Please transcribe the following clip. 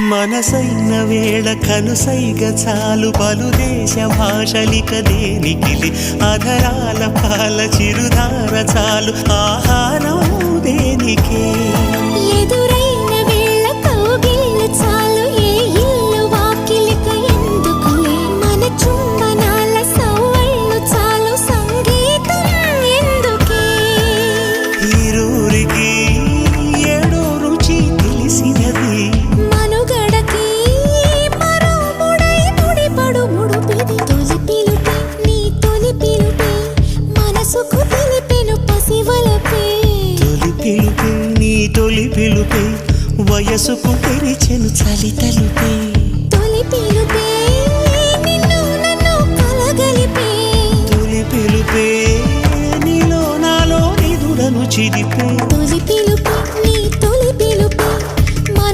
మనసైన వేళ కనుసైగ చాలు పలు దేశ భాషలిక దేనికిలి అధరాల పాల చిరుధార చాలు ఆహారం దేనికే ఎదురైన వేళ కౌగిళ్ళు చాలు ఏ ఇల్లు వాకిలిక ఎందుకులే మన చుంబనాల సవ్వళ్ళు చాలు సంగీతం ఎందుకే ఈరూరికి ఏడో రుచి తెలిసినది తొలి పిలుపే వయసుకు తెరిచెను చలి తలుపే తొలి పిలుపే నిన్ను నన్ను కలగలిపే తొలి పిలుపే నీలో నాలో నిదుడను చిదిపే తొలి పిలుపే